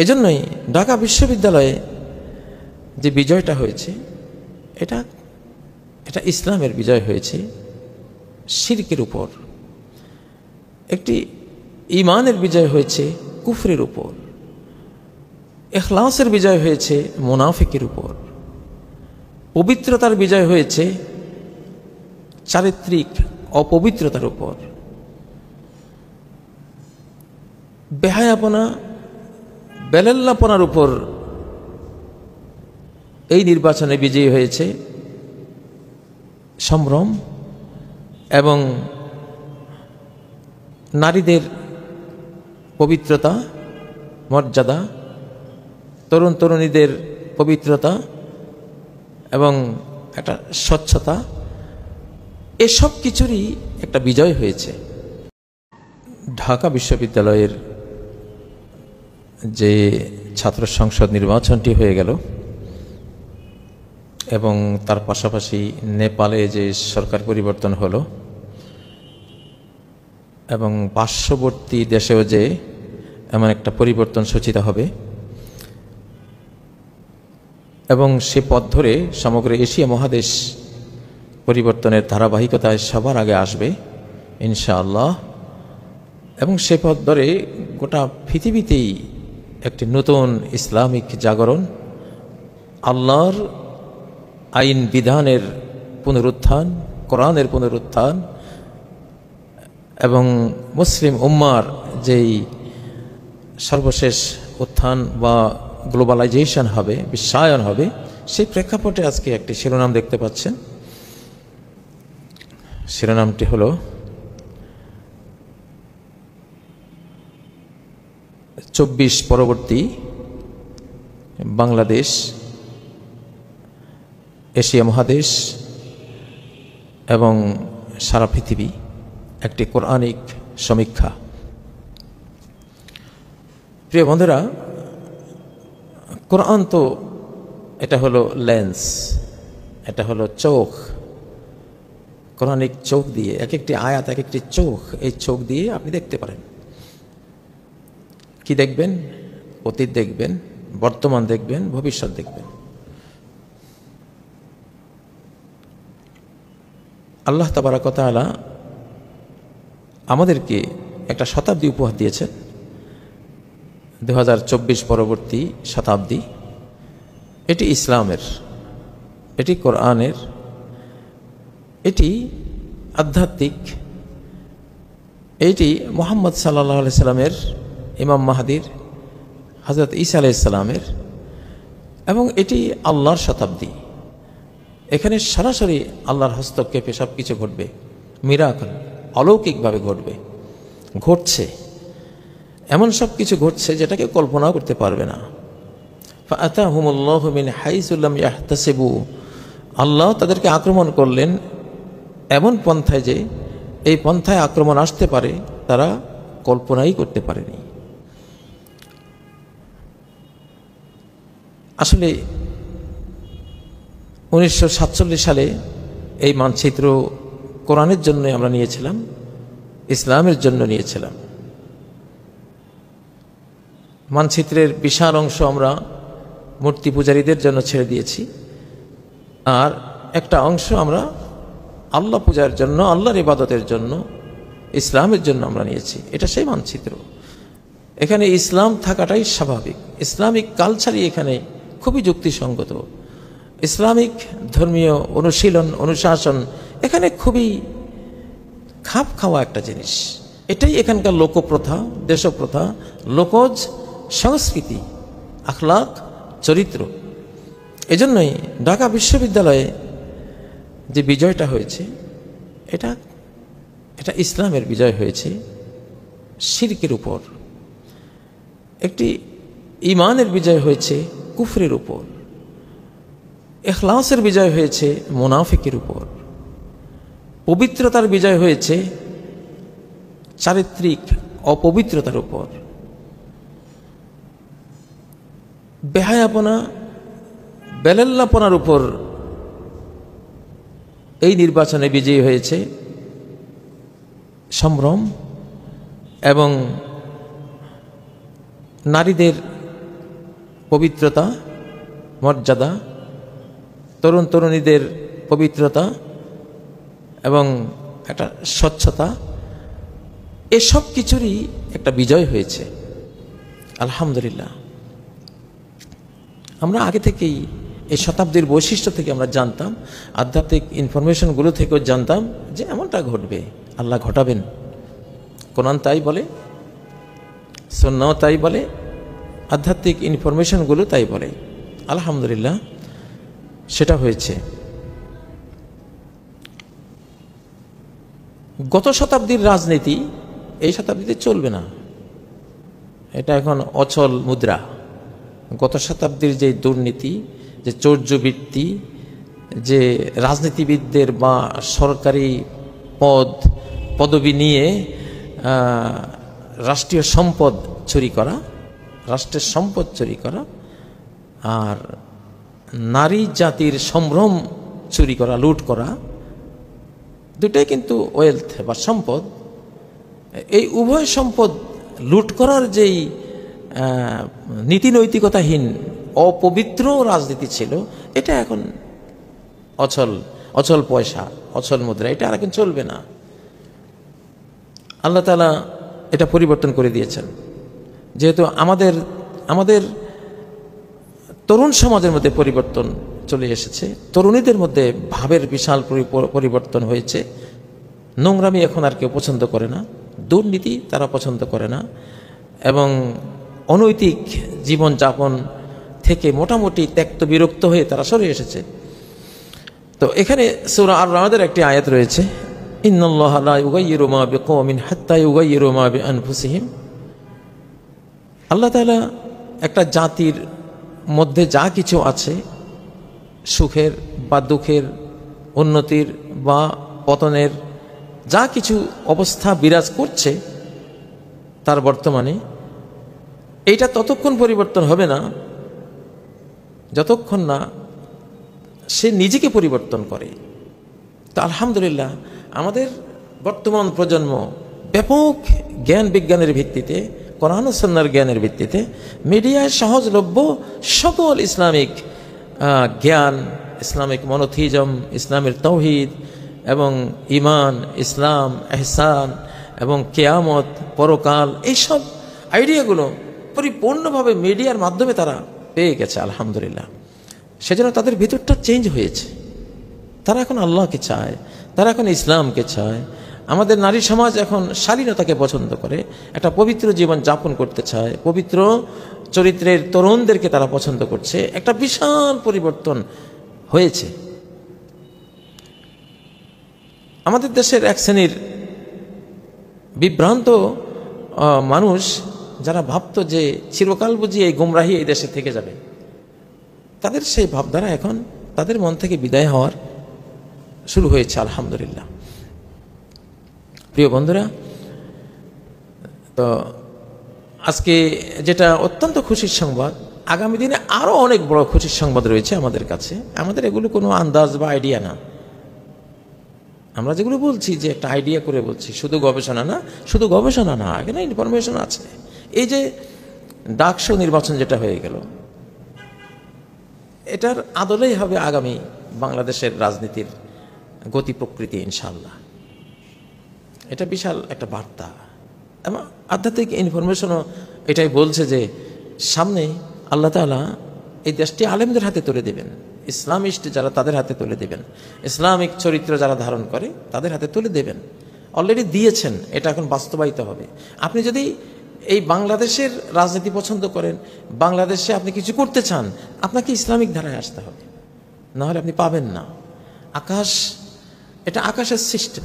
এজন্যই ঢাকা বিশ্ববিদ্যালয়ে যে বিজয়টা হয়েছে এটা এটা ইসলামের বিজয় হয়েছে শিরকের উপর, একটি ঈমানের বিজয় হয়েছে কুফরের উপর, ইখলাসের বিজয় হয়েছে মুনাফিকের উপর, পবিত্রতার বিজয় হয়েছে চারিত্রিক অপবিত্রতার উপর, বেহায়াপনা বেলাল্লাপনার উপর এই নির্বাচনে বিজয়ী হয়েছে সম্ভ্রম এবং নারীদের পবিত্রতা মর্যাদা, তরুণ তরুণীদের পবিত্রতা এবং একটা স্বচ্ছতা, এসব কিছুরই একটা বিজয় হয়েছে। ঢাকা বিশ্ববিদ্যালয়ের যে ছাত্র সংসদ নির্বাচনটি হয়ে গেল এবং তার পাশাপাশি নেপালে যে সরকার পরিবর্তন হলো এবং পার্শ্ববর্তী দেশেও যে এমন একটা পরিবর্তন সূচিত হবে এবং সে পথ ধরে সমগ্র এশিয়া মহাদেশ পরিবর্তনের ধারাবাহিকতায় সবার আগে আসবে ইনশাআল্লাহ, এবং সে পথ ধরে গোটা পৃথিবীতেই একটি নতুন ইসলামিক জাগরণ, আল্লাহর আইন বিধানের পুনরুত্থান, কোরআনের পুনরুত্থান এবং মুসলিম উম্মার যেই সর্বশেষ উত্থান বা গ্লোবালাইজেশন হবে, বিশ্বায়ন হবে, সেই প্রেক্ষাপটে আজকে একটি শিরোনাম দেখতে পাচ্ছেন। শিরোনামটি হলো ২৪ পরবর্তী বাংলাদেশ, এশিয়া মহাদেশ এবং সারা পৃথিবী একটি কোরআনিক সমীক্ষা। প্রিয় বন্ধুরা, কোরআন তো এটা হলো লেন্স, এটা হলো চোখ, কোরআনিক চোখ দিয়ে এক একটি আয়াত, এক একটি চোখ, এই চোখ দিয়ে আপনি দেখতে পারেন। কি দেখবেন? অতীত দেখবেন, বর্তমান দেখবেন, ভবিষ্যৎ দেখবেন। আল্লাহ তাবারাক ওয়া তাআলা আমাদেরকে একটা শতাব্দী উপহার দিয়েছেন, 2024 পরবর্তী শতাব্দী। এটি ইসলামের, এটি কোরআনের, এটি আধ্যাত্মিক, এটি মুহাম্মদ সাল্লাল্লাহু আলাইহি সাল্লামের, ইমাম মাহদির, হযরত ঈসা আলাইহিস সালামের, এবং এটি আল্লাহর শতাব্দী। এখানে সরাসরি আল্লাহর হস্তক্ষেপে সব কিছু ঘটবে, মিরাকল অলৌকিকভাবে ঘটবে, ঘটছে, এমন সব কিছু ঘটছে যেটাকে কল্পনাও করতে পারবে না। ফাআতাহুমুল্লাহু মিন হাইসু লাম ইয়াহতাসিবু, আল্লাহ তাদেরকে আক্রমণ করলেন এমন পন্থায় যে এই পন্থায় আক্রমণ আসতে পারে তারা কল্পনাই করতে পারেনি। আসলে 1947 সালে এই মানচিত্র কোরআনের জন্য আমরা নিয়েছিলাম, ইসলামের জন্য নিয়েছিলাম। মানচিত্রের বিশাল অংশ আমরা মূর্তি পূজারীদের জন্য ছেড়ে দিয়েছি, আর একটা অংশ আমরা আল্লাহ পূজার জন্য, আল্লাহর ইবাদতের জন্য, ইসলামের জন্য আমরা নিয়েছি। এটা সেই মানচিত্র। এখানে ইসলাম থাকাটাই স্বাভাবিক, ইসলামিক কালচারই এখানে খুবই যুক্তিসঙ্গত, ইসলামিক ধর্মীয় অনুশীলন অনুশাসন এখানে খুবই খাপ খাওয়া একটা জিনিস। এটাই এখানকার লোকপ্রথা, দেশপ্রথা, লোকজ সংস্কৃতি, আখলাক, চরিত্র। এজন্যই ঢাকা বিশ্ববিদ্যালয়ে যে বিজয়টা হয়েছে এটা এটা ইসলামের বিজয় হয়েছে শিরকের উপর, একটি ঈমানের বিজয় হয়েছে কুফরের উপর, ইখলাসের বিজয় হয়েছে মুনাফিকের উপর, পবিত্রতার বিজয় হয়েছে চারিত্রিক অপবিত্রতার উপর, বেহায়াপনা বেলাল্লাপনার উপর এই নির্বাচনে বিজয়ী হয়েছে সম্ভ্রম এবং নারীদের পবিত্রতা, মর্যাদা, তরুণ তরুণীদের পবিত্রতা এবং একটা স্বচ্ছতা, এসব কিছুরই একটা বিজয় হয়েছে আলহামদুলিল্লাহ। আমরা আগে থেকেই এই শতাব্দীর বৈশিষ্ট্য থেকে আমরা জানতাম, আধ্যাত্মিক ইনফরমেশনগুলো থেকেও জানতাম যে এমনটা ঘটবে, আল্লাহ ঘটাবেন। কোরআন তাই বলে, সুন্নাহ তাই বলে, আধ্যাত্মিক ইনফরমেশনগুলো তাই বলে। আলহামদুলিল্লাহ সেটা হয়েছে। গত শতাব্দীর রাজনীতি এই শতাব্দীতে চলবে না, এটা এখন অচল মুদ্রা। গত শতাব্দীর যে দুর্নীতি, যে চৌর্যবৃত্তি, যে রাজনীতিবিদদের বা সরকারি পদবি নিয়ে রাষ্ট্রীয় সম্পদ চুরি করা, রাষ্ট্রের সম্পদ চুরি করা, আর নারী জাতির সম্ভ্রম চুরি করা, লুট করা, দুটাই কিন্তু ওয়েলথ বা সম্পদ। এই উভয় সম্পদ লুট করার যেই নীতি নৈতিকতাহীন অপবিত্র রাজনীতি ছিল, এটা এখন অচল পয়সা, অচল মুদ্রা, এটা আর এখন চলবে না। আল্লাহ তাআলা এটা পরিবর্তন করে দিয়েছেন। যেহেতু আমাদের তরুণ সমাজের মধ্যে পরিবর্তন চলে এসেছে, তরুণীদের মধ্যে ভাবের বিশাল পরিবর্তন হয়েছে। নোংরামি এখন আর কেউ পছন্দ করে না, দুর্নীতি তারা পছন্দ করে না, এবং অনৈতিক জীবনযাপন থেকে মোটামুটি ত্যক্ত বিরক্ত হয়ে তারা সরে এসেছে। তো এখানে সূরা আর-রা'দের একটি আয়াত রয়েছে, ইন্নাল্লাহা লা ইউগাইয়িরু মা বিকওমিন হাত্তা ইউগাইয়িরু মা বিআনফুসিহিম। আল্লাহ তাআলা একটা জাতির মধ্যে যা কিছু আছে, সুখের বা দুঃখের, উন্নতির বা পতনের যা কিছু অবস্থা বিরাজ করছে তার বর্তমানে, এইটা ততক্ষণ পরিবর্তন হবে না যতক্ষণ না সে নিজেকে পরিবর্তন করে। তো আলহামদুলিল্লাহ আমাদের বর্তমান প্রজন্ম ব্যাপক জ্ঞান বিজ্ঞানের ভিত্তিতে, কোরআন ও সুন্নাহর জ্ঞানের ভিত্তিতে মিডিয়ায় সহজলভ্য সকল ইসলামিক জ্ঞান, ইসলামিক মনোথিজম, ইসলামের তাওহীদ এবং ঈমান, ইসলাম, ইহসান এবং কিয়ামত, পরকাল, এইসব আইডিয়াগুলো পরিপূর্ণভাবে মিডিয়ার মাধ্যমে তারা পেয়ে গেছে আলহামদুলিল্লাহ। সেজন্য তাদের ভিতরটা চেঞ্জ হয়েছে। তারা এখন আল্লাহকে চায়, তারা এখন ইসলামকে চায়। আমাদের নারী সমাজ এখন শালীনতাকে পছন্দ করে, একটা পবিত্র জীবন যাপন করতে চায়, পবিত্র চরিত্রের তরুণদেরকে তারা পছন্দ করছে। একটা বিশাল পরিবর্তন হয়েছে। আমাদের দেশের এক শ্রেণীর বিভ্রান্ত মানুষ যারা ভাবত যে চিরকাল বুঝি এই গুমরাহি এই দেশে থেকে যাবে, তাদের সেই ভাবধারা এখন তাদের মন থেকে বিদায় হওয়ার শুরু হয়েছে আলহামদুলিল্লাহ। প্রিয় বন্ধুরা, তো আজকে যেটা অত্যন্ত খুশির সংবাদ, আগামী দিনে আরো অনেক বড় খুশির সংবাদ রয়েছে আমাদের কাছে। আমাদের এগুলো কোনো আন্দাজ বা আইডিয়া না, আমরা যেগুলো বলছি যে একটা আইডিয়া করে বলছি, শুধু গবেষণা না, শুধু গবেষণা না, এখানে ইনফরমেশন আছে। এই যে ডাকসু নির্বাচন যেটা হয়ে গেল, এটার আদলেই হবে আগামী বাংলাদেশের রাজনীতির গতি প্রকৃতি ইনশাআল্লাহ। এটা বিশাল একটা বার্তা, এবং আধ্যাত্মিক ইনফরমেশনও এটাই বলছে যে সামনে আল্লাহ তাআলা এই দেশটি আলেমদের হাতে তুলে দেবেন, ইসলামিস্ট যারা তাদের হাতে তুলে দেবেন, ইসলামিক চরিত্র যারা ধারণ করে তাদের হাতে তুলে দেবেন। অলরেডি দিয়েছেন, এটা এখন বাস্তবায়িত হবে। আপনি যদি এই বাংলাদেশের রাজনীতি পছন্দ করেন, বাংলাদেশে আপনি কিছু করতে চান, আপনাকে ইসলামিক ধারায় আসতে হবে, নাহলে আপনি পাবেন না। আকাশ, এটা আকাশের সিস্টেম।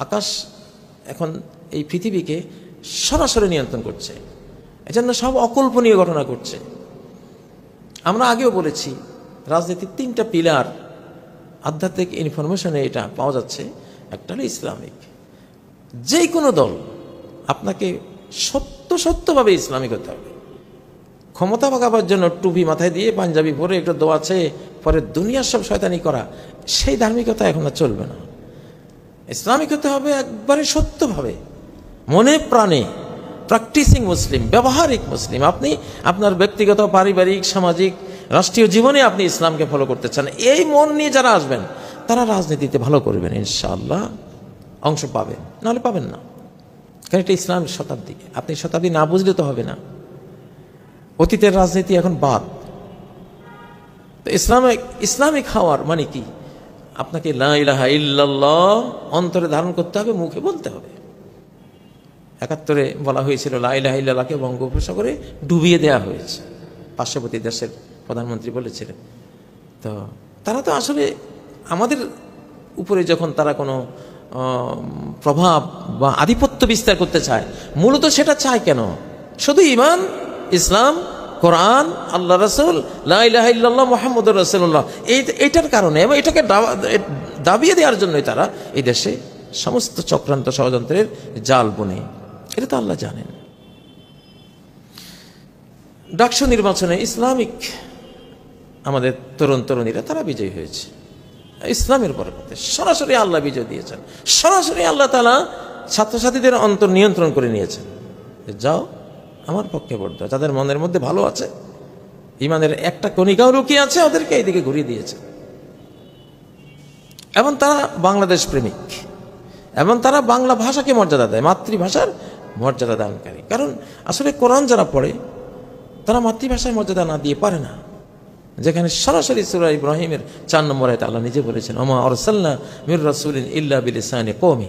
আকাশ এখন এই পৃথিবীকে সরাসরি নিয়ন্ত্রণ করছে, এজন্য সব অকল্পনীয় ঘটনা ঘটছে। আমরা আগেও বলেছি রাজনীতির তিনটা পিলার আধ্যাত্মিক ইনফরমেশনে এটা পাওয়া যাচ্ছে। একটা হলো ইসলামিক। যে কোনো দল আপনাকে সত্যভাবে ইসলামিক হতে হবে। ক্ষমতা পাকাবার জন্য টুপি মাথায় দিয়ে পাঞ্জাবি পরে একটু দোয়াছে পরে দুনিয়ার সব শয়তানি করা, সেই ধার্মিকতা এখন আর চলবে না। ইসলামিক হতে হবে একবারে সত্যভাবে, মনে প্রাণে, প্র্যাকটিসিং মুসলিম, ব্যবহারিক মুসলিম। আপনি আপনার ব্যক্তিগত, পারিবারিক, সামাজিক, রাষ্ট্রীয় জীবনে আপনি ইসলামকে ফলো করতে চান, এই মন নিয়ে যারা আসবেন তারা রাজনীতিতে ভালো করবেন, ইনশাআল্লাহ অংশ পাবেন, নাহলে পাবেন না। কারণ এটা ইসলামের শতাব্দী, আপনি শতাব্দী না বুঝলে তো হবে না। অতীতের রাজনীতি এখন বাদ। ইসলামিক হওয়ার মানে কি? আপনাকে লা ইলাহা ইল্লাল্লাহ অন্তরে ধারণ করতে হবে, মুখে বলতে হবে। ৭১ বলা হয়েছিল লা ইলাহা ইল্লাল্লাহকে বঙ্গোপসাগরে ডুবিয়ে দেওয়া হয়েছে, পার্শ্ববর্তী দেশের প্রধানমন্ত্রী বলেছিলেন। তো তারা তো আসলে আমাদের উপরে যখন তারা কোনো প্রভাব বা আধিপত্য বিস্তার করতে চায়, মূলত সেটা চায় কেন? শুধু ঈমান, ইসলাম, কোরআন, আল্লাহ রাসূল, লা ইলাহা ইল্লাল্লাহ মুহাম্মদুর রাসূলুল্লাহ, এইটার কারণে এবং এটাকে দাবিয়ে দেওয়ার জন্যই তারা এই দেশে সমস্ত চক্রান্ত ষড়যন্ত্রের জাল বুনে। এটা তো আল্লাহ জানেন। ডাকসু নির্বাচনে ইসলামিক আমাদের তরুণ তরুণীরা তারা বিজয়ী হয়েছে ইসলামের বরকতে। সরাসরি আল্লাহ বিজয় দিয়েছেন, সরাসরি আল্লাহ তাআলা ছাত্রছাত্রীদের অন্তর নিয়ন্ত্রণ করে নিয়েছেন। যাও আমার পক্ষে ভোট দাও, যাদের মনের মধ্যে ভালো আছে, ইমানের একটা কণিকাও লুকিয়ে আছে, ওদেরকে এইদিকে ঘুরিয়ে দিয়েছে। এবং তারা বাংলাদেশ প্রেমিক, এবং তারা বাংলা ভাষাকে মর্যাদা দেয়, মাতৃভাষার মর্যাদা দানকারী। কারণ আসলে কোরআন যারা পড়ে তারা মাতৃভাষায় মর্যাদা না দিয়ে পারে না। যেখানে সরাসরি সূরা ইব্রাহিমের ৪ নম্বর আয়াতে আল্লাহ নিজে বলেছেন, ওমা আরসালনা মির রাসূলিন ইল্লা বিলিসানি কওমি,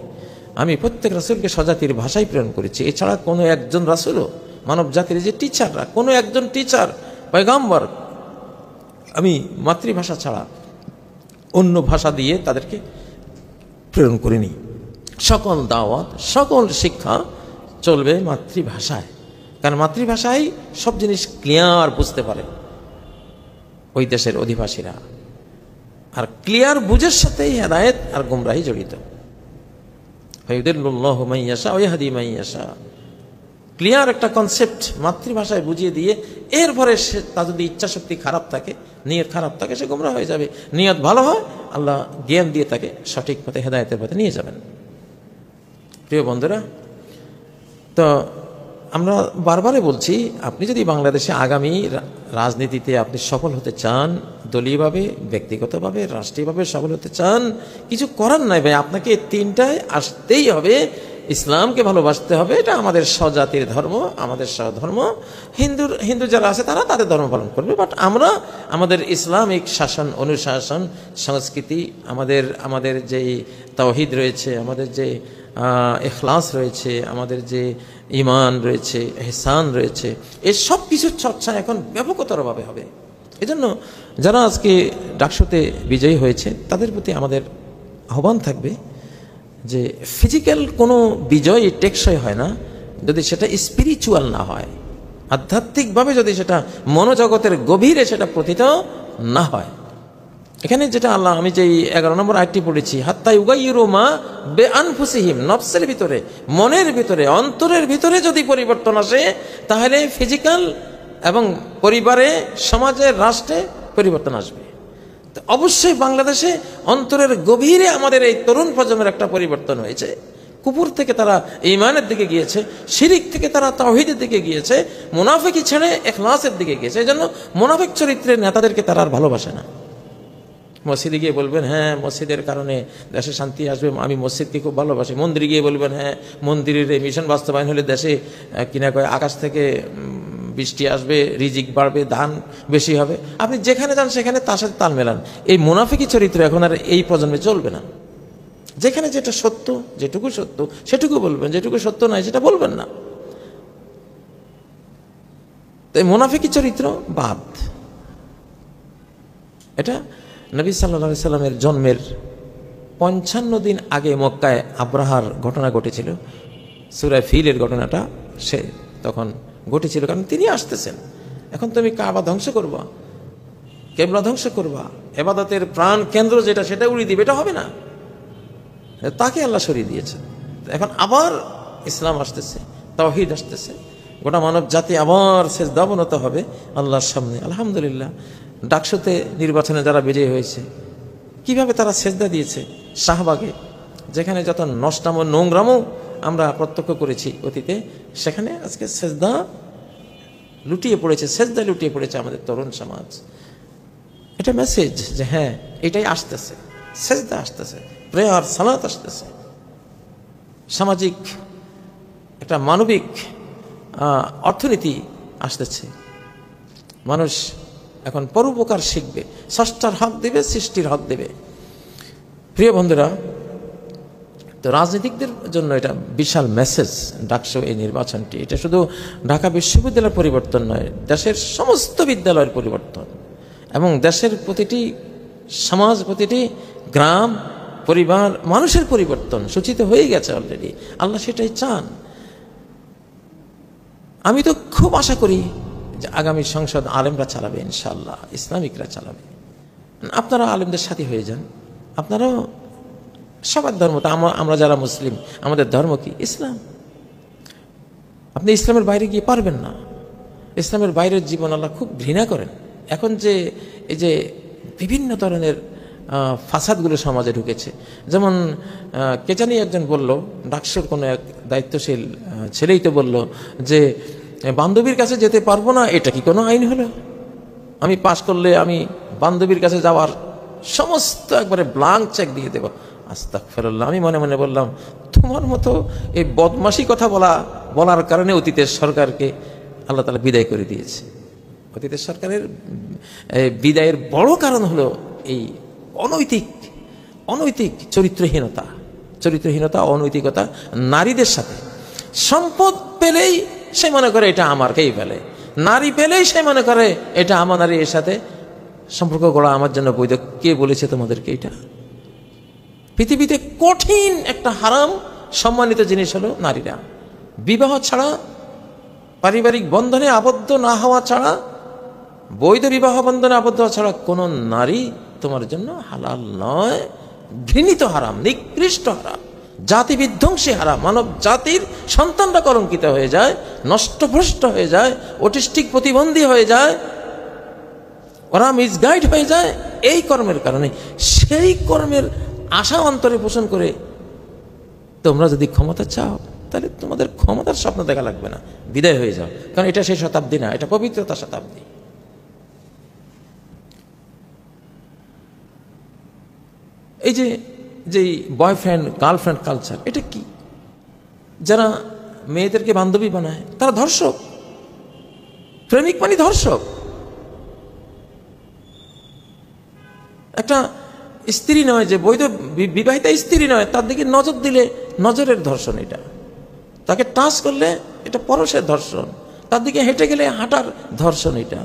আমি প্রত্যেক রাসূলকে স্বজাতির ভাষায় প্রেরণ করেছি। এছাড়া কোনো একজন রাসূলও, মানব জাতির যে টিচাররা, কোনো একজন টিচার পয়গাম্বর আমি মাতৃভাষা ছাড়া অন্য ভাষা দিয়ে তাদেরকে প্রেরণ করিনি। সকল দাওয়াত, সকল শিক্ষা চলবে মাতৃভাষায়, কারণ মাতৃভাষায় সব জিনিস ক্লিয়ার বুঝতে পারে ওই দেশের অধিবাসীরা। আর ক্লিয়ার বুঝের সাথেই হেদায়েত আর গুমরাহি জড়িত। ফায়ুদিল্লুল্লাহু মান ইয়াশা ওয়া ইয়াহদি মান ইয়াশা, ক্লিয়ার একটা কনসেপ্ট মাতৃভাষায় বুঝিয়ে দিয়ে এরপরে সে, তার যদি ইচ্ছা শক্তি খারাপ থাকে, নিয়ত খারাপ থাকে, সে গুমরাহ হয়ে যাবে। নিয়ত ভালো হয়, আল্লাহ জ্ঞান দিয়ে তাকে সঠিক পথে, হেদায়েতের পথে নিয়ে যাবেন। প্রিয় বন্ধুরা, তো আমরা বারবারে বলছি, আপনি যদি বাংলাদেশে আগামী রাজনীতিতে আপনি সফল হতে চান, দলীয়ভাবে, ব্যক্তিগতভাবে, রাষ্ট্রীয়ভাবে সফল হতে চান, কিছু করার নাই ভাই, আপনাকে তিনটায় আসতেই হবে। ইসলামকে ভালোবাসতে হবে, এটা আমাদের স্বজাতির ধর্ম, আমাদের স্বধর্ম। হিন্দু যারা আছে তারা তাদের ধর্ম পালন করবে, বাট আমরা আমাদের ইসলামিক শাসন, অনুশাসন, সংস্কৃতি, আমাদের যে তাওহীদ রয়েছে, আমাদের যে ইখলাস রয়েছে, আমাদের যে ঈমান রয়েছে, ইহসান রয়েছে, এই সব কিছুর চর্চা এখন ব্যাপকতরভাবে হবে। এজন্য যারা আজকে ডাকসুতে বিজয়ী হয়েছে তাদের প্রতি আমাদের আহ্বান থাকবে যে ফিজিক্যাল কোনো বিজয় টেকসই হয় না যদি সেটা স্পিরিচুয়াল না হয়, আধ্যাত্মিকভাবে যদি সেটা মনোজগতের গভীরে সেটা প্রথিত না হয়। এখানে যেটা আল্লাহ, আমি যে 11 নম্বর আয়াতটি পড়েছি, হাত্তা ইউগাইয়িরু মা বিআনফুসিহিম, নফসের ভিতরে, মনের ভিতরে, অন্তরের ভিতরে যদি পরিবর্তন আসে, তাহলে ফিজিক্যাল এবং পরিবারে, সমাজে, রাষ্ট্রে পরিবর্তন আসবে। তো অবশ্যই বাংলাদেশে অন্তরের গভীরে আমাদের এই তরুণ প্রজন্মের একটা পরিবর্তন হয়েছে। কুফর থেকে তারা ঈমানের দিকে গিয়েছে, শিরিক থেকে তারা তাওহীদের দিকে গিয়েছে, মুনাফিকি ছেড়ে ইখলাসের দিকে গিয়েছে। এই জন্য মুনাফিক চরিত্রের নেতাদেরকে তারা আর ভালোবাসে না। মসজিদে গিয়ে বলবেন, হ্যাঁ মসজিদের কারণে দেশে শান্তি আসবে, আমি মসজিদকে খুব ভালোবাসি। মন্দিরে গিয়ে বলবেন, হ্যাঁ মন্দিরের এই মিশন বাস্তবায়ন হলে দেশে কিনা কয় আকাশ থেকে বৃষ্টি আসবে, রিজিক বাড়বে, ধান বেশি হবে। আপনি যেখানে যান সেখানে তার সাথে তাল মেলান। এই মুনাফিকি চরিত্র এখন আর এই প্রজন্মে চলবে না। যেখানে যেটা সত্য, যেটুকু সত্য সেটুকু বলবেন, যেটুকু সত্য নয় সেটা বলবেন না। তাই মুনাফিকি চরিত্র বাদ। এটা নবী সাল্লাল্লাহু আলাইহি সাল্লামের জন্মের 55 দিন আগে মক্কায় আব্রাহার ঘটনা ঘটেছিল। সূরা ফিলের ঘটনাটা সে তখন ঘটেছিল, কারণ তিনি আসতেছেন। এখন তুমি কাবা ধ্বংস করবা, কিবলা ধ্বংস করবা, ইবাদতের প্রাণ কেন্দ্র যেটা সেটা উড়িয়ে দিবে, এটা হবে না। তাকে আল্লাহ সরিয়ে দিয়েছে। এখন আবার ইসলাম আসতেছে, তাওহীদ আসতেছে, গোটা মানব জাতি আবার সেজদা অবনত হবে আল্লাহর সামনে। আলহামদুলিল্লাহ, ডাকসুতে নির্বাচনে যারা বিজয়ী হয়েছে, কিভাবে তারা সেজদা দিয়েছে শাহবাগে, যেখানে যত নষ্টামো, নোংরামো আমরা প্রত্যক্ষ করেছি অতীতে, সেখানে আজকে সেজদা লুটিয়ে পড়েছে, সেজদায় লুটিয়ে পড়েছে আমাদের তরুণ সমাজ। এটা মেসেজ যে হ্যাঁ এটাই আসতেছে, সেজদা আসতেছে, প্রেয়ার সালাত আসতেছে। সামাজিক একটা মানবিক অর্থনীতি আসতেছে। মানুষ এখন পরোপকার শিখবে, স্রষ্টার হক দেবে, সৃষ্টির হক দেবে। প্রিয় বন্ধুরা, তো রাজনীতিকদের জন্য এটা বিশাল মেসেজ ডাকসু এই নির্বাচনটি। এটা শুধু ঢাকা বিশ্ববিদ্যালয়ের পরিবর্তন নয়, দেশের সমস্ত বিদ্যালয়ের পরিবর্তন এবং দেশের প্রতিটি সমাজ, প্রতিটি গ্রাম, পরিবার, মানুষের পরিবর্তন সূচিত হয়ে গেছে অলরেডি। আল্লাহ সেটাই চান। আমি তো খুব আশা করি যে আগামী সংসদ আলেমরা চালাবে, ইনশাআল্লাহ ইসলামিকরা চালাবে। আপনারা আলেমদের সাথী হয়ে যান। আপনারাও সবার ধর্ম, তা আমরা যারা মুসলিম, আমাদের ধর্ম কি? ইসলাম। আপনি ইসলামের বাইরে গিয়ে পারবেন না। ইসলামের বাইরের জীবন আল্লাহ খুব ঘৃণা করেন। এখন যে এই যে বিভিন্ন ধরনের ফাসাদগুলো সমাজে ঢুকেছে, যেমন কে জানি একজন বলল, ডাকসুর কোনো এক দায়িত্বশীল ছেলেই তো বলল যে বান্ধবীর কাছে যেতে পারবো না, এটা কি কোনো আইন হলো? আমি পাশ করলে আমি বান্ধবীর কাছে যাওয়ার সমস্ত একবারে ব্লাঙ্ক চেক দিয়ে দেব। আস্তাগফিরুল্লাহ। আমি মনে মনে বললাম, তোমার মতো এই বদমাশি কথা বলার কারণে অতীতের সরকারকে আল্লাহ তাআলা বিদায় করে দিয়েছে। অতীতের সরকারের বিদায়ের বড় কারণ হলো এই অনৈতিক চরিত্রহীনতা, অনৈতিকতা। নারীদের সাথে সম্পদ পেলেই সে মনে করে এটা আমার, কেই ফেলে। নারী পেলেই সে মনে করে এটা আমার, নারী এর সাথে সম্পর্ক গড়া আমার জন্য বৈধ। কে বলেছে তোমাদেরকে এটা? পৃথিবীতে কঠিন একটা হারাম সম্মানিত জিনিস হলো নারীরা। বিবাহ ছাড়া, পারিবারিক বন্ধনে আবদ্ধ না হওয়া ছাড়া, বৈধ বিবাহ বন্ধনে আবদ্ধ হওয়া ছাড়া কোনো নারী তোমার জন্য হালাল নয়। ঘৃণিত হারাম, নিকৃষ্ট হারাম, জাতি বিধ্বংসী হারাম। মানব জাতির সন্তানরা কলঙ্কিত হয়ে যায়, নষ্টভ্রষ্ট হয়ে যায়, অটিস্টিক প্রতিবন্ধী হয়ে যায়, ওরা মিসগাইড হয়ে যায় এই কর্মের কারণে। সেই কর্মের আশা অন্তরে পোষণ করে তোমরা যদি ক্ষমতা চাও, তাহলে তোমাদের ক্ষমতার স্বপ্ন দেখা লাগবে না, বিদায় হয়ে যাও। কারণ এটা সেই শতাব্দী না, এটা পবিত্রতা শতাব্দী। এই যে বয়ফ্রেন্ড গার্লফ্রেন্ড কালচার, এটা কি? যারা মেয়েদেরকে বান্ধবী বানায় তারা ধর্ষক। প্রেমিক মানে ধর্ষক। একটা স্ত্রী নয়, যে বৈধ বিবাহিতা স্ত্রী নয়, তার দিকে নজর দিলে নজরের ধর্ষণ এটা। তাকে টাচ করলে এটা পরশের ধর্ষণ। তার দিকে হেঁটে গেলে হাঁটার ধর্ষণ এটা।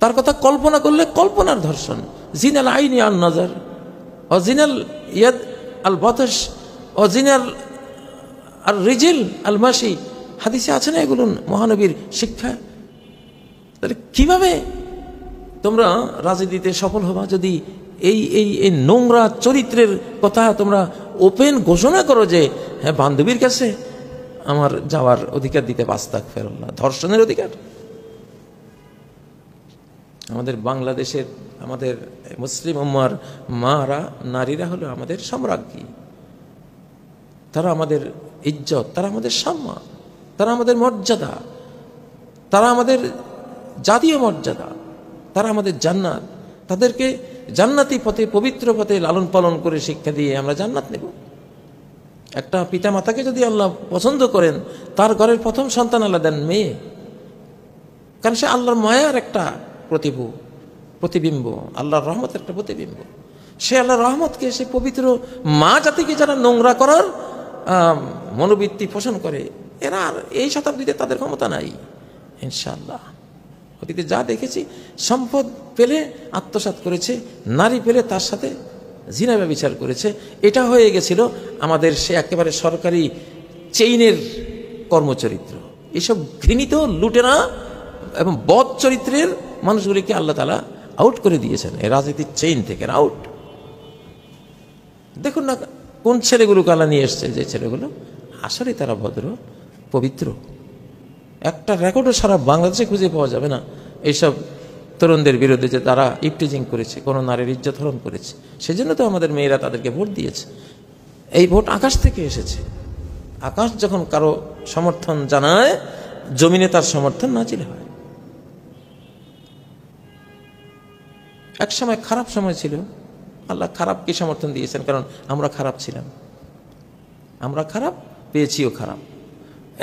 তার কথা কল্পনা করলে কল্পনার ধর্ষণ। জিনাল আইনি আন নজর, অজিনাল ইয়াদ আল বতশ, অজিনাল আর রিজিল আল মাসি। হাদিসে আছে না এগুলো মহানবীর শিক্ষা? তাহলে কিভাবে তোমরা রাজনীতিতে সফল হবা যদি এই নোংরা চরিত্রের কথা তোমরা ওপেন ঘোষণা করো যে হ্যাঁ বান্ধবীর কাছে আমার যাওয়ার অধিকার দিতে? আস্তাগফিরুল্লাহ। ধর্ষণের অধিকার? আমাদের বাংলাদেশের, আমাদের মুসলিম উম্মার মারা, নারীরা হলো আমাদের সম্রাজ্ঞী। তারা আমাদের ইজ্জত, তারা আমাদের সম্মান, তারা আমাদের মর্যাদা, তারা আমাদের জাতীয় মর্যাদা, তারা আমাদের জান্নাত। তাদেরকে জান্নাতি পথে, পবিত্র পথে লালন পালন করে শিক্ষা দিয়ে আমরা জান্নাত নেব। একটা পিতা মাতাকে যদি আল্লাহ পছন্দ করেন, তার ঘরের প্রথম সন্তান আল্লাহ দেন মেয়ে। কারণ সে আল্লাহর মায়ার একটা প্রতিবিম্ব, আল্লাহর রহমতের একটা প্রতিবিম্ব। সে আল্লাহর রহমতকে, সে পবিত্র মা জাতিকে যারা নোংরা করার মনোবৃত্তি পোষণ করে, এরা আর এই শতাব্দীতে তাদের ক্ষমতা নাই ইনশাআল্লাহ। অতীতে যা দেখেছি, সম্পদ পেলে আত্মসাৎ করেছে, নারী পেলে তার সাথে জিনা ব্যভিচার করেছে। এটা হয়ে গেছিল আমাদের সে একেবারে সরকারি চেইনের কর্মচরিত্র। এসব ঘৃণিত লুটেরা এবং বদ চরিত্রের মানুষগুলিকে আল্লাহ তাআলা আউট করে দিয়েছেন এই রাজনীতির চেইন থেকে। আউট। দেখুন না কোন ছেলেগুলোকে আল্লাহ নিয়ে এসছে, যে ছেলেগুলো আসলে তারা ভদ্র, পবিত্র। একটা রেকর্ডও সারা বাংলাদেশে খুঁজে পাওয়া যাবে না এইসব তরুণদের বিরুদ্ধে যে তারা ইফটিজিং করেছে, কোনো নারীর ইজ্জত হরণ করেছে। সেজন্য তো আমাদের মেয়েরা তাদেরকে ভোট দিয়েছে। এই ভোট আকাশ থেকে এসেছে। আকাশ যখন কারো সমর্থন জানায়, জমিনে তার সমর্থন নাজিল হয়। এক সময় খারাপ সময় ছিল, আল্লাহ খারাপকে সমর্থন দিয়েছেন, কারণ আমরা খারাপ ছিলাম, আমরা খারাপ পেয়েছিও খারাপ।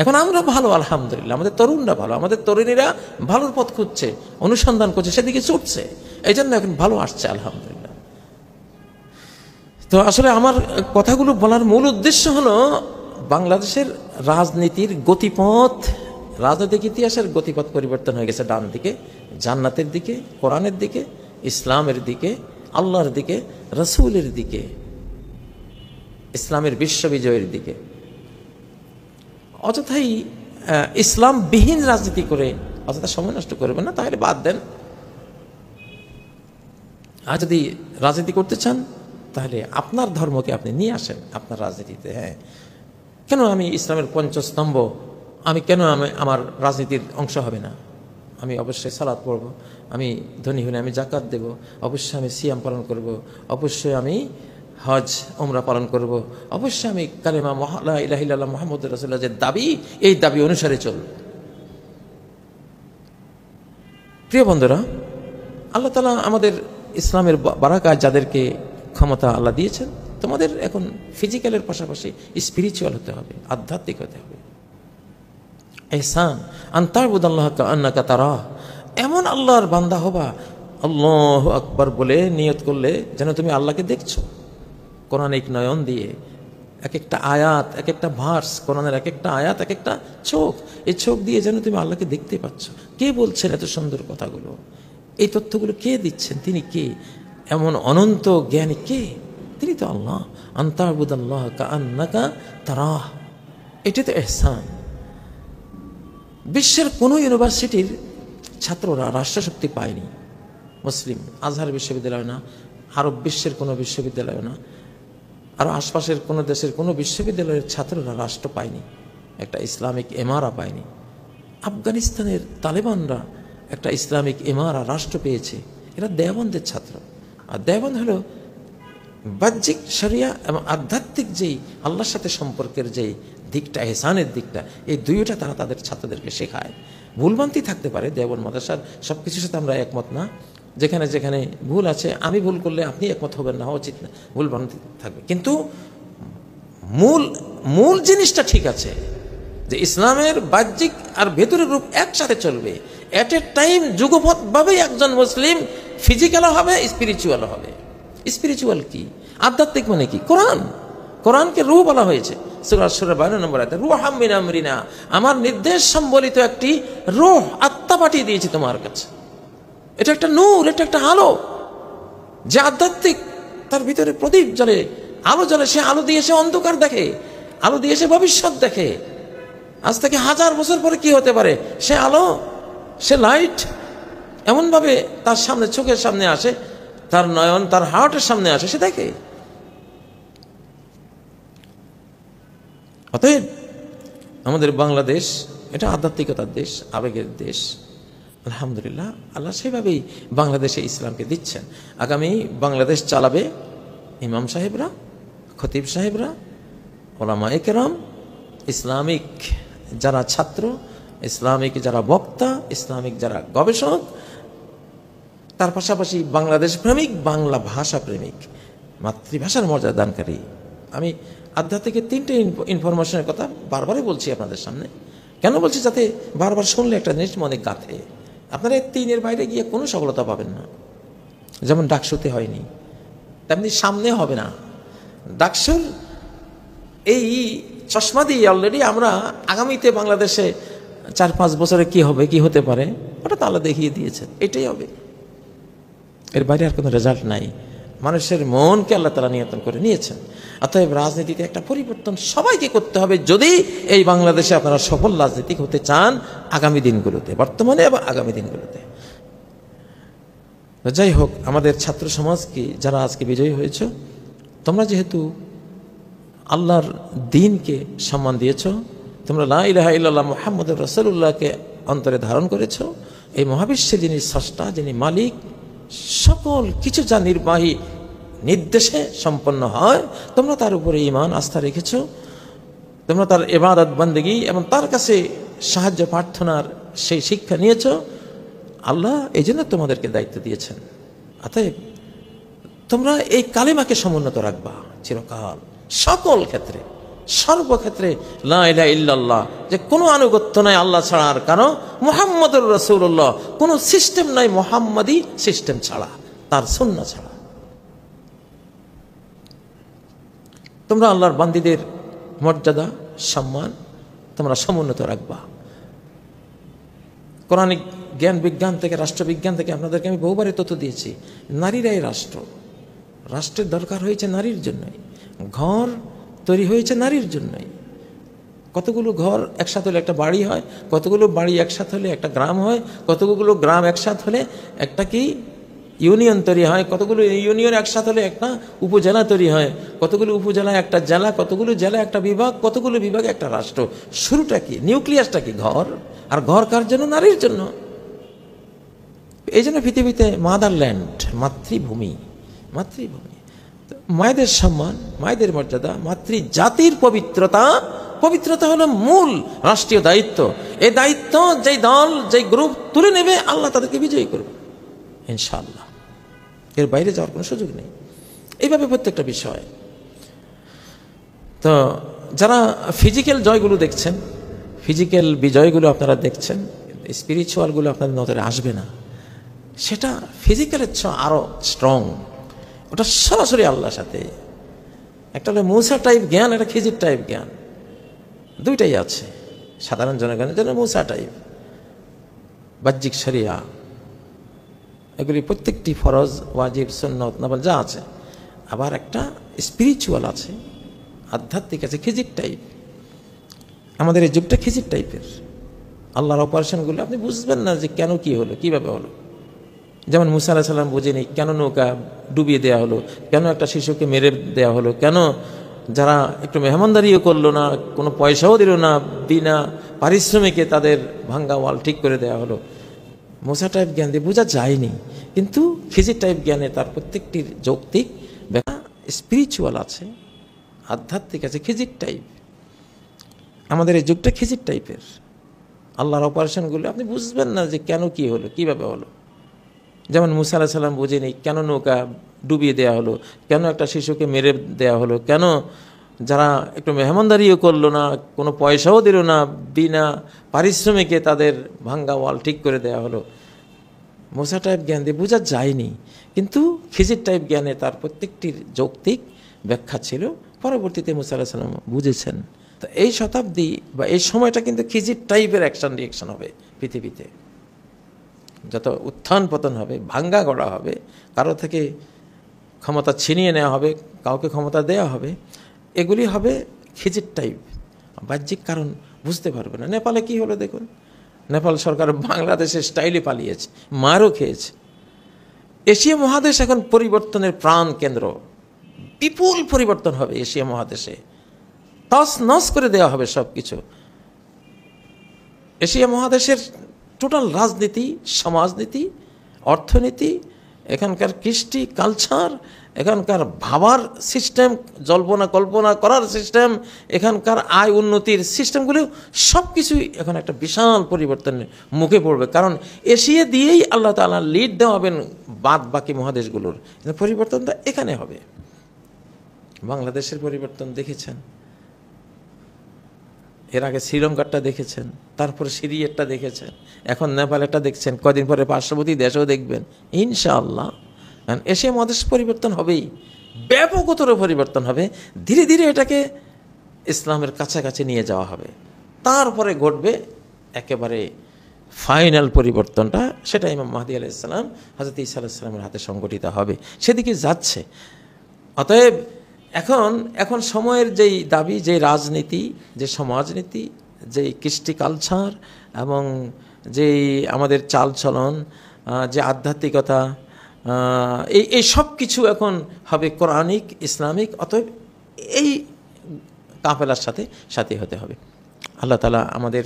এখন আমরা ভালো, আলহামদুলিল্লাহ, আমাদের তরুণরা ভালো, আমাদের তরুণীরা ভালোর পথ খুঁজছে, অনুসন্ধান করছে, সেদিকে ছুটছে, এই জন্য এখন ভালো আসছে, আলহামদুলিল্লাহ। তো আসলে আমার কথাগুলো বলার মূল উদ্দেশ্য হলো বাংলাদেশের রাজনীতির গতিপথ, রাজনৈতিক ইতিহাসের গতিপথ পরিবর্তন হয়ে গেছে ডান দিকে, জান্নাতের দিকে, কোরআনের দিকে, ইসলামের দিকে, আল্লাহর দিকে, রসুলের দিকে, ইসলামের বিশ্ববিজয়ের দিকে। অযথাই ইসলামবিহীন রাজনীতি করে অযথা সময় নষ্ট করবেন না, তাহলে বাদ দেন। আর যদি রাজনীতি করতে চান তাহলে আপনার ধর্মকে আপনি নিয়ে আসেন আপনার রাজনীতিতে। হ্যাঁ, কেন আমি ইসলামের পঞ্চস্তম্ভ, আমি কেন আমার রাজনীতির অংশ হবে না? আমি অবশ্যই সালাত পড়ব, আমি ধনী হলে আমি জাকাত দেব, অবশ্যই আমি সিয়াম পালন করব, অবশ্যই আমি হজ ওমরা পালন করব, অবশ্যই আমি কালেমা লা ইলাহা ইল্লাল্লাহ মুহাম্মাদুর রাসূলুল্লাহ যে দাবি, এই দাবি অনুসারে চলব। প্রিয় বন্ধুরা, আল্লাহ তাআলা আমাদের ইসলামের বারাকাত, যাদেরকে ক্ষমতা আল্লাহ দিয়েছেন, তোমাদের এখন ফিজিক্যালের পাশাপাশি স্পিরিচুয়াল হতে হবে, আধ্যাত্মিক হতে হবে। ইহসান আন তা'বুদাল্লাহা কাআন্নাকা তারাহ, এমন আল্লাহর বান্দা হবা, আল্লাহু আকবার বলে নিয়ত করলে যেন তুমি আল্লাহকে দেখছো। কোরআনিক নয়ন দিয়ে এক একটা আয়াত, এক একটা ভার্স, কোরআনের এক একটা আয়াত, এক একটা চোখ, এই চোখ দিয়ে যেন তুমি আল্লাহকে দেখতে পাচ্ছ। কে বলছেন এত সুন্দর কথাগুলো? এই তথ্যগুলো কে দিচ্ছেন? তিনি কে? এমন অনন্ত জ্ঞানী কে? তিনি তো আল্লাহ। আন তা'বুদাল্লাহা কাআন্নাকা তারাহ, এটা তো ইহসান। বিশ্বের কোনো ইউনিভার্সিটির ছাত্ররা রাষ্ট্রশক্তি পায়নি, মুসলিম আজহার বিশ্ববিদ্যালয় না, আরব বিশ্বের কোনো বিশ্ববিদ্যালয় না, আরও আশপাশের কোনো দেশের কোনো বিশ্ববিদ্যালয়ের ছাত্ররা রাষ্ট্র পায়নি, একটা ইসলামিক এমারা পায়নি। আফগানিস্তানের তালেবানরা একটা ইসলামিক এমারা রাষ্ট্র পেয়েছে, এরা দেওবন্দের ছাত্র। আর দেওবন্দ হলো বাহ্যিক শরিয়া এবং আধ্যাত্মিক যেই আল্লাহর সাথে সম্পর্কের যেই দিকটা, এহসানের দিকটা, এই দুইটা তারা তাদের ছাত্রদেরকে শেখায়। ভুলভ্রান্তি থাকতে পারে, দেওবন্দ মাদ্রাসার সব কিছুর সাথে আমরা একমত না, যেখানে যেখানে ভুল আছে, আমি ভুল করলে আপনি একমত হবেন না, হওয়া উচিত না, ভুলভ্রান্তি থাকবে, কিন্তু মূল জিনিসটা ঠিক আছে, যে ইসলামের বাহ্যিক আর ভেতরের রূপ একসাথে চলবে। এট এ টাইম যুগপৎভাবেই একজন মুসলিম ফিজিক্যালও হবে, স্পিরিচুয়ালও হবে। স্পিরিচুয়াল কি? আধ্যাত্মিক মানে কি? কোরআন, কোরআনকে রূহ বলা হয়েছে সূরা আশ-শূরা 52 নম্বর আয়াতে, রূহাম মিন আমরিনা, আমার নির্দেশ সম্বলিত একটি রূহ, আত্মা পাঠিয়ে দিয়েছি তোমার কাছে। এটা একটা নূর, এটা একটা আলো, যে আধ্যাত্মিক, তার ভিতরে প্রদীপ জ্বলে, আলো জ্বলে, সে আলো দিয়ে সে অন্ধকার দেখে, আলো দিয়ে সে ভবিষ্যৎ দেখে। আজ থেকে 1000 বছর পরে কি হতে পারে, সে আলো, সে লাইট এমনভাবে তার সামনে, চোখের সামনে আসে, তার নয়ন, তার হার্টের সামনে আসে, সে দেখে। অতএব আমাদের বাংলাদেশ এটা আধ্যাত্মিকতার দেশ, আবেগের দেশ। আলহামদুলিল্লাহ, আল্লাহ সেভাবেই বাংলাদেশে ইসলামকে দিচ্ছেন। আগামী বাংলাদেশ চালাবে ইমাম সাহেবরা, খতিব সাহেবরা, ওলামায়ে কেরাম, ইসলামিক যারা ছাত্র, ইসলামিক যারা বক্তা, ইসলামিক যারা গবেষক, তার পাশাপাশি বাংলাদেশ প্রেমিক, বাংলা ভাষা প্রেমিক, মাতৃভাষার মর্যাদা দানকারী। আমি আধ্যাত্মিকের 3টে ইনফরমেশনের কথা বারবারই বলছি আপনাদের সামনে। কেন বলছি? যাতে বারবার শুনলে একটা জিনিস মনে গাঁথে। আপনারা এই 3-এর বাইরে গিয়ে কোনো সফলতা পাবেন না। যেমন ডাকসুতে হয়নি, তেমনি সামনে হবে না। ডাকসুর এই চশমা দিয়ে অলরেডি আমরা আগামীতে বাংলাদেশে 4-5 বছরে কি হবে, কি হতে পারে, ওটা তো আল্লাহ দেখিয়ে দিয়েছেন, এটাই হবে। এর বাইরে আর কোনো রেজাল্ট নাই। মানুষের মনকে আল্লাহ তাআলা নিয়ন্ত্রণ করে নিয়েছেন। অতএব রাজনীতিতে একটা পরিবর্তন সবাইকে করতে হবে, যদি এই বাংলাদেশে আপনারা সফল রাজনীতিক হতে চান আগামী দিনগুলোতে, বর্তমানে এবং আগামী দিনগুলোতে। যাই হোক, আমাদের ছাত্র সমাজকে যারা আজকে বিজয়ী হয়েছে, তোমরা যেহেতু আল্লাহর দ্বীনকে সম্মান দিয়েছ, তোমরা লা ইলাহা ইল্লাল্লাহ মুহাম্মাদুর রাসূলুল্লাহকে অন্তরে ধারণ করেছ, এই মহাবিশ্বের যিনি স্রষ্টা, যিনি মালিক, সকল কিছু যা নির্বাহী নির্দেশে সম্পন্ন হয়, তোমরা তার উপরে ঈমান আস্থা রেখেছ, তোমরা তার ইবাদত বন্দেগী এবং তার কাছে সাহায্য প্রার্থনার সেই শিক্ষা নিয়েছ, আল্লাহ এই জন্য তোমাদেরকে দায়িত্ব দিয়েছেন। অতএব তোমরা এই কালিমাকে সমুন্নত রাখবা চিরকাল, সকল ক্ষেত্রে, সর্বক্ষেত্রে লা ইলাহা ইল্লাল্লাহ, যে কোনো আনুগত্য নাই আল্লাহ ছাড়া আর কারো, মুহাম্মদুর রাসূলুল্লাহ, কোনো সিস্টেম নাই মুহাম্মাদি সিস্টেম ছাড়া, তার সুন্নাহ ছাড়া। তোমরা আল্লাহর বান্দীদের মর্যাদা সম্মান তোমরা সমুন্নত রাখবা। কোরআনিক জ্ঞান বিজ্ঞান থেকে, রাষ্ট্রবিজ্ঞান থেকে আপনাদেরকে আমি বহুবারই তথ্য দিয়েছি, নারীরাই রাষ্ট্র। রাষ্ট্রের দরকার হয়েছে নারীর জন্যই, ঘর তৈরি হয়েছে নারীর জন্যই। কতগুলো ঘর একসাথে হলে একটা বাড়ি হয়, কতগুলো বাড়ি একসাথে হলে একটা গ্রাম হয়, কতগুলো গ্রাম একসাথে হলে একটা কি ইউনিয়ন তৈরি হয়, কতগুলো ইউনিয়ন একসাথে হলে একটা উপজেলা তৈরি হয়, কতগুলো উপজেলা একটা জেলা, কতগুলো জেলা একটা বিভাগ, কতগুলো বিভাগে একটা রাষ্ট্র। শুরুটা কি, নিউক্লিয়াসটা কি? ঘর। আর ঘর কার জন্য? নারীর জন্য। এই জন্য পৃথিবীতে মাদারল্যান্ড, মাতৃভূমি, মাতৃভূমি। মায়েদের সম্মান, মায়েদের মর্যাদা, মাতৃ জাতির পবিত্রতা, পবিত্রতা হলো মূল রাষ্ট্রীয় দায়িত্ব। এই দায়িত্ব যেই দল, যেই গ্রুপ তুলে নেবে, আল্লাহ তাদেরকে বিজয়ী করবে ইনশাআল্লাহ। এর বাইরে যাওয়ার কোনো সুযোগ নেই। এইভাবে প্রত্যেকটা বিষয়। তো যারা ফিজিক্যাল জয়গুলো দেখছেন, ফিজিক্যাল বিজয়গুলো আপনারা দেখছেন, স্পিরিচুয়ালগুলো আপনাদের নজরে আসবে না। সেটা ফিজিক্যালের চেয়ে আরো স্ট্রং, ওটা সরাসরি আল্লাহর সাথে। একটা হলো মুসা টাইপ জ্ঞান, একটা খিজির টাইপ জ্ঞান, দুইটাই আছে সাধারণ জনগণের জন্য। মুসা টাইপ বাহ্যিক শরিয়া, এগুলি প্রত্যেকটি ফরজ, ওয়াজিব, সুন্নত, নফল যা আছে। আবার একটা স্পিরিচুয়াল আছে, আধ্যাত্মিক আছে, খিজির টাইপ। আমাদের এই যুগটা খিজির টাইপের। আল্লাহর অপারেশনগুলো আপনি বুঝবেন না যে কেন কি হলো, কিভাবে হলো। যেমন মুসা আলাইহিস সালাম বুঝেনি কেন নৌকা ডুবিয়ে দেওয়া হলো, কেন একটা শিশুকে মেরে দেওয়া হলো, কেন যারা একটু মেহমানদারিও করলো না, কোনো পয়সাও দিল না, বিনা পারিশ্রমিকে তাদের ভাঙ্গা ওয়াল ঠিক করে দেওয়া হলো। মুসা টাইপ জ্ঞান দিয়ে বোঝা যায়নি, কিন্তু খিজির টাইপ জ্ঞানে তার প্রত্যেকটির যৌক্তিক ব্যাখ্যা, স্পিরিচুয়াল আছে, আধ্যাত্মিক আছে, খিজির টাইপ। আমাদের এই যুগটা খিজির টাইপের। আল্লাহর অপারেশনগুলো আপনি বুঝবেন না যে কেন কি হলো, কিভাবে হলো। যেমন মুসা আলাইহিস সালাম বুঝেনি কেন নৌকা ডুবিয়ে দেওয়া হলো, কেন একটা শিশুকে মেরে দেওয়া হলো, কেন যারা একটু মেহমানদারিও করলো না, কোনো পয়সাও দিল না, বিনা পারিশ্রমিকে তাদের ভাঙ্গা ওয়াল ঠিক করে দেওয়া হলো। মুসা টাইপ জ্ঞান দিয়ে বোঝা যায়নি, কিন্তু খিজির টাইপ জ্ঞানে তার প্রত্যেকটির যৌক্তিক ব্যাখ্যা ছিল। পরবর্তীতে মুসা আলাইহিস সালাম বুঝেছেন। তো এই শতাব্দী বা এই সময়টা কিন্তু খিজির টাইপের অ্যাকশন রিয়াকশন হবে পৃথিবীতে। যত উত্থান পতন হবে, ভাঙ্গা গড়া হবে, কারো থেকে ক্ষমতা ছিনিয়ে নেওয়া হবে, কাউকে ক্ষমতা দেওয়া হবে, এগুলি হবে খিজির টাইপ। বাহ্যিক কারণ বুঝতে পারবে না। নেপালে কি হলো দেখুন, নেপাল সরকার বাংলাদেশের স্টাইলে পালিয়েছে, মারও খেয়েছে। এশিয়া মহাদেশ এখন পরিবর্তনের প্রাণ কেন্দ্র। বিপুল পরিবর্তন হবে এশিয়া মহাদেশে, তস নস করে দেওয়া হবে সব কিছু। এশিয়া মহাদেশের টোটাল রাজনীতি, সমাজনীতি, অর্থনীতি, এখানকার কৃষ্টি, কালচার, এখানকার ভাবার সিস্টেম, জল্পনা কল্পনা করার সিস্টেম, এখানকার আয় উন্নতির সিস্টেমগুলো সব কিছুই এখন একটা বিশাল পরিবর্তনের মুখে পড়বে। কারণ এশিয়া দিয়েই আল্লাহ তাআলা লিড দেওয়াবেন বাদ বাকি মহাদেশগুলোর। পরিবর্তনটা এখানে হবে। বাংলাদেশের পরিবর্তন দেখেছেন, এর আগে শ্রীলঙ্কারটা দেখেছেন, তারপরে সিরিয়ারটা দেখেছেন, এখন নেপালেরটা দেখছেন, কদিন পরে পার্শ্ববর্তী দেশও দেখবেন ইনশাআল্লাহ। কারণ এশিয়া মহাদেশ পরিবর্তন হবেই, ব্যাপকতর পরিবর্তন হবে। ধীরে ধীরে এটাকে ইসলামের কাছাকাছি নিয়ে যাওয়া হবে, তারপরে ঘটবে একেবারে ফাইনাল পরিবর্তনটা। সেটা ইমাম মাহদী আলাইহিস সালাম, হযরত ঈসা আলাইহিস সালামের হাতে সংগঠিত হবে, সেদিকে যাচ্ছে। অতএব এখন সময়ের যেই দাবি, যে রাজনীতি, যে সমাজনীতি, যে কৃষ্টি কালচার এবং যেই আমাদের চালচলন, যে আধ্যাত্মিকতা, এই সব কিছু এখন হবে কোরআনিক, ইসলামিক। অতএব এই কাফেলার সাথে সাথী হতে হবে। আল্লাহ তাআলা আমাদের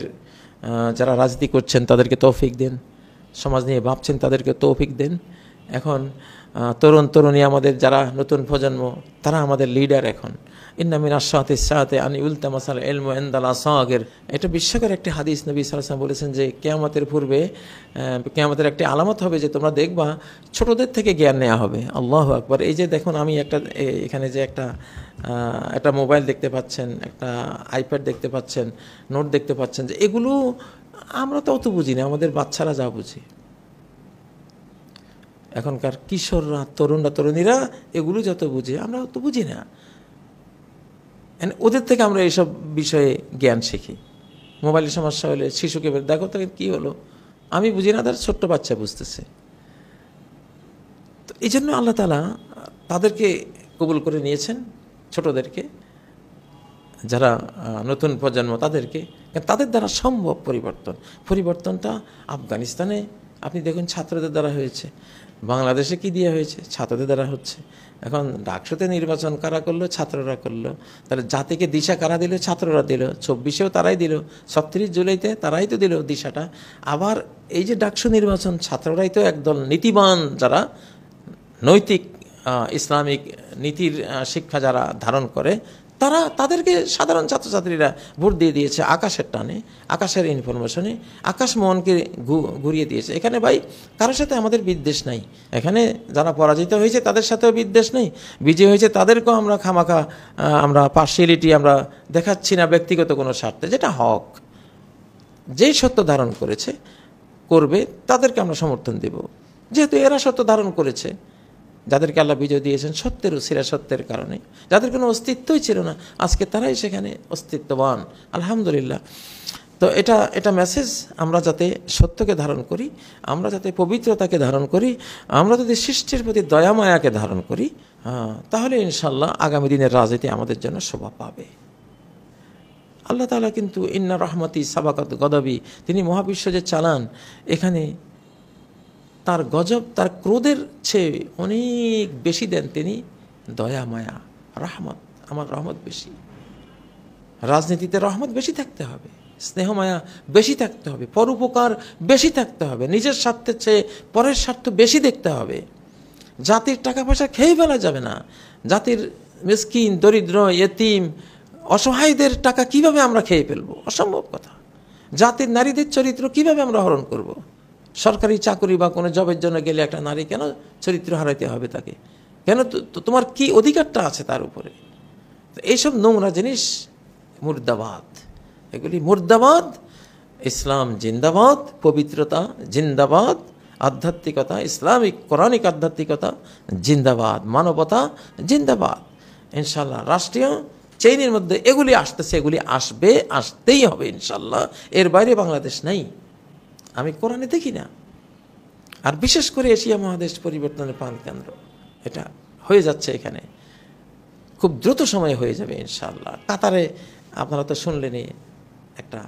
যারা রাজনীতি করছেন তাদেরকে তৌফিক দেন, সমাজ নিয়ে ভাবছেন তাদেরকে তৌফিক দেন, এখন তরুণ তরুণী আমাদের যারা নতুন প্রজন্ম, তারা আমাদের লিডার। এখন ইন্না মিন আশ-শাআতি সাআতি আন ইলতামাসাল ইলমু ইনদাল আসাগির, এটা বিস্ময়কর একটি হাদিস। নবী সাল্লাল্লাহু আলাইহি ওয়াসাল্লাম বলেছেন যে কিয়ামতের পূর্বে, কিয়ামতের একটি আলামত হবে যে তোমরা দেখবা ছোটদের থেকে জ্ঞান নেওয়া হবে। আল্লাহু আকবার। এই যে দেখুন, আমি এখানে যে একটা মোবাইল দেখতে পাচ্ছেন, একটা আইপ্যাড দেখতে পাচ্ছেন, নোট দেখতে পাচ্ছেন, যে এগুলো আমরা তো অত বুঝি না, আমাদের বাচ্চারা যা বুঝে। এখনকার কিশোররা, তরুণরা, তরুণীরা এগুলো যত বুঝে, আমরা অত বুঝি না। ওদের থেকে আমরা এইসব বিষয়ে জ্ঞান শিখি। মোবাইলের সমস্যা হলে শিশুকে দেখো তো কী হলো, আমি বুঝি না, তার ছোট্ট বাচ্চা বুঝতেছে। তো এই জন্য আল্লাহ তাআলা তাদেরকে কবুল করে নিয়েছেন, ছোটদেরকে, যারা নতুন প্রজন্ম তাদেরকে। তাদের দ্বারা সম্ভব পরিবর্তনটা আফগানিস্তানে আপনি দেখুন ছাত্রদের দ্বারা হয়েছে, বাংলাদেশে কি দিয়ে হয়েছে, ছাত্রদের দ্বারা হচ্ছে। এখন ডাকসুতে নির্বাচন কারা করলো, ছাত্ররা করলো। তাহলে জাতিকে দিশা কারা দিল, ছাত্ররা দিল। 24-এও তারাই দিল, 36 জুলাইতে তারাই তো দিল দিশাটা। আবার এই যে ডাকসু নির্বাচন, ছাত্ররাই তো একদল নীতিবান, যারা নৈতিক ইসলামিক নীতির শিক্ষা যারা ধারণ করে, তাদেরকে সাধারণ ছাত্রছাত্রীরা ভোট দিয়ে দিয়েছে আকাশের টানে, আকাশের ইনফরমেশনে, আকাশ মনকে ঘুরিয়ে দিয়েছে। এখানে ভাই কারোর সাথে আমাদের বিদ্বেষ নাই। এখানে যারা পরাজিত হয়েছে তাদের সাথেও বিদ্বেষ নেই, বিজয় হয়েছে তাদেরকেও আমরা খামাখা আমরা পার্সিয়ালিটি আমরা দেখাচ্ছি না ব্যক্তিগত কোনো স্বার্থে। যেটা হক, যেই সত্য ধারণ করবে তাদেরকে আমরা সমর্থন দেব, যেহেতু এরা সত্য ধারণ করেছে। যাদেরকে আল্লাহ বিজয় দিয়েছেন সত্যের উসিরা, সত্যের কারণে, যাদের কোনো অস্তিত্বই ছিল না, আজকে তারাই সেখানে অস্তিত্ববান, আলহামদুলিল্লাহ। তো এটা মেসেজ, আমরা যাতে সত্যকে ধারণ করি, আমরা যাতে পবিত্রতাকে ধারণ করি, আমরা যদি সৃষ্টির প্রতি দয়ামায়াকে ধারণ করি, তাহলে ইনশাল্লাহ আগামী দিনের রাজনীতি আমাদের জন্য শোভা পাবে। আল্লাহ তাআলা কিন্তু ইন্না রহমতি সাবাকাত গদাবি, তিনি মহাবিশ্ব যে চালান, এখানে তার গজব, তার ক্রোধের চেয়ে অনেক বেশি দেন তিনি দয়া, মায়া, রহমত। আমার রহমত বেশি। রাজনীতিতে রহমত বেশি থাকতে হবে, স্নেহ মায়া বেশি থাকতে হবে, পরোপকার বেশি থাকতে হবে, নিজের স্বার্থের চেয়ে পরের স্বার্থ বেশি দেখতে হবে। জাতির টাকা পয়সা খেয়ে ফেলা যাবে না। জাতির মিসকিন, দরিদ্র, ইয়েতিম, অসহায়দের টাকা কিভাবে আমরা খেয়ে ফেলবো, অসম্ভব কথা। জাতির নারীদের চরিত্র কিভাবে আমরা হরণ করব। সরকারি চাকরি বা কোনো জবের জন্য গেলে একটা নারী কেন চরিত্র হারাইতে হবে তাকে? কেন? তোমার কি অধিকারটা আছে তার উপরে? এইসব নোংরা জিনিস মুর্দাবাদ, এগুলি মুর্দাবাদ। ইসলাম জিন্দাবাদ, পবিত্রতা জিন্দাবাদ, আধ্যাত্মিকতা, ইসলামিক কোরআনিক আধ্যাত্মিকতা জিন্দাবাদ, মানবতা জিন্দাবাদ। ইনশাল্লাহ রাষ্ট্রীয় চেইনের মধ্যে এগুলি আসতেছে, এগুলি আসবে, আসতেই হবে ইনশাল্লাহ। এর বাইরে বাংলাদেশ নেই, আমি কোরআনে দেখি না। আর বিশেষ করে এশিয়া মহাদেশ পরিবর্তনের প্রাণ কেন্দ্র, এটা হয়ে যাচ্ছে এখানে, খুব দ্রুত সময়ে হয়ে যাবে ইনশাআল্লাহ। কাতারে আপনারা তো শুনলেনই, একটা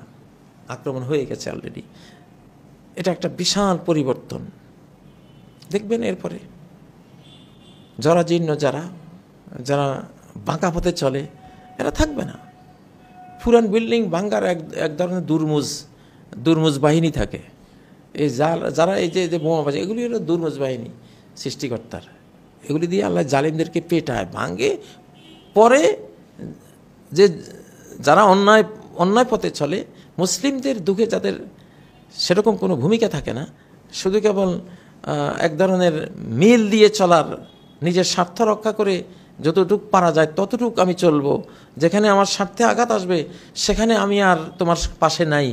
আক্রমণ হয়ে গেছে অলরেডি। এটা একটা বিশাল পরিবর্তন দেখবেন। এরপরে জরাজীর্ণ যারা বাঁকা পথে চলে, এরা থাকবে না। পুরান বিল্ডিং ভাঙ্গার এক ধরনের দুর্মুজ বাহিনী থাকে। এই যারা এই যে বোমাবাজি, এগুলি হলো দুর্মুজ বাহিনী সৃষ্টিকর্তার। এগুলি দিয়ে আল্লাহ জালিমদেরকে পেটায়, ভাঙে। পরে যারা অন্যায় পথে চলে, মুসলিমদের দুঃখে যাদের সেরকম কোনো ভূমিকা থাকে না, শুধু কেবল এক ধরনের মিল দিয়ে চলার, নিজের স্বার্থ রক্ষা করে যতটুক পারা যায় ততটুক আমি চলবো, যেখানে আমার স্বার্থে আঘাত আসবে সেখানে আমি আর তোমার পাশে নাই,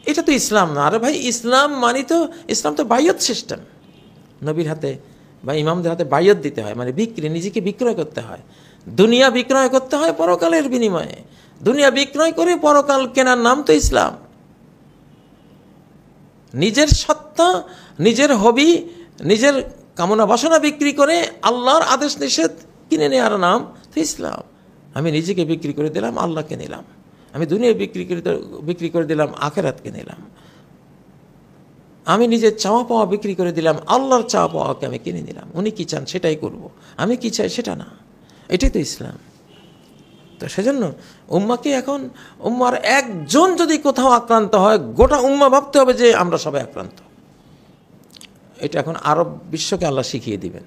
এটা তো ইসলাম না। আরে ভাই, ইসলাম মানি তো, ইসলাম তো বাইয়ত সিস্টেম। নবীর হাতে বা ইমামদের হাতে বাইয়ত দিতে হয়, মানে নিজেকে বিক্রয় করতে হয়। দুনিয়া বিক্রয় করতে হয় পরকালের বিনিময়ে। দুনিয়া বিক্রয় করে পরকাল কেনার নাম তো ইসলাম। নিজের সত্তা, নিজের হবি, নিজের কামনা বাসনা বিক্রি করে আল্লাহর আদেশ নিষেধ কিনে নেওয়ার নাম তো ইসলাম। আমি নিজেকে বিক্রি করে দিলাম, আল্লাহকে নিলাম। আমি দুনিয়া বিক্রি করে দিলাম, আখেরাতকে নিলাম। আমি নিজের চাওয়া পাওয়া বিক্রি করে দিলাম, আল্লাহর চাওয়া পাওয়াকে আমি কিনে নিলাম। উনি কি চান সেটাই করব, আমি কি চাই সেটা না। এটাই তো ইসলাম। তো সেজন্য উম্মাকে এখন, উম্মার একজন যদি কোথাও আক্রান্ত হয়, গোটা উম্মা ভাবতে হবে যে আমরা সবাই আক্রান্ত। এটা এখন আরব বিশ্বকে আল্লাহ শিখিয়ে দিবেন।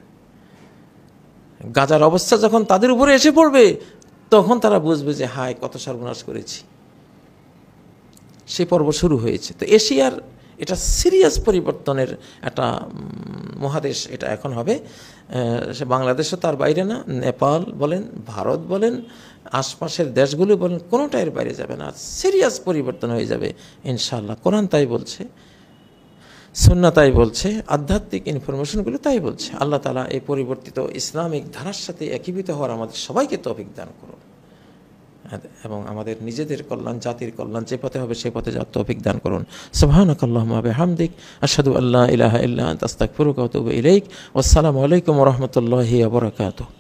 গাজার অবস্থা যখন তাদের উপরে এসে পড়বে, তখন তারা বুঝবে যে হায় কত সর্বনাশ করেছি। সে পর্ব শুরু হয়েছে। তো এশিয়ার এটা সিরিয়াস পরিবর্তনের একটা মহাদেশ এটা এখন হবে। সে বাংলাদেশও তার বাইরে না, নেপাল বলেন, ভারত বলেন, আশপাশের দেশগুলো বলেন, কোনোটা এর বাইরে যাবে না। সিরিয়াস পরিবর্তন হয়ে যাবে ইনশাআল্লাহ। কোরআন তাই বলছে, সুন্নাহ তাই বলছে, আধ্যাত্মিক ইনফরমেশনগুলো তাই বলছে। আল্লাহ তাআলা এই পরিবর্তিত ইসলামিক ধারার সাথে একীভূত হওয়ার আমাদের সবাইকে তৌফিক দান করুন, এবং আমাদের নিজেদের কল্যাণ, জাতির কল্যাণ যে পথে হবে সেই পথে যাওয়ার তৌফিক দান করুন। সুবহানাকাল্লাহুম্মা ওয়া বিহামদিক, আশহাদু আল্লা ইলাহা ইল্লা আনতা, আস্তাগফিরুকা ওয়া আতুবু ইলাইক। ওয়াসসালামু আলাইকুম ওয়া রাহমাতুল্লাহি ওয়া বারাকাতুহু।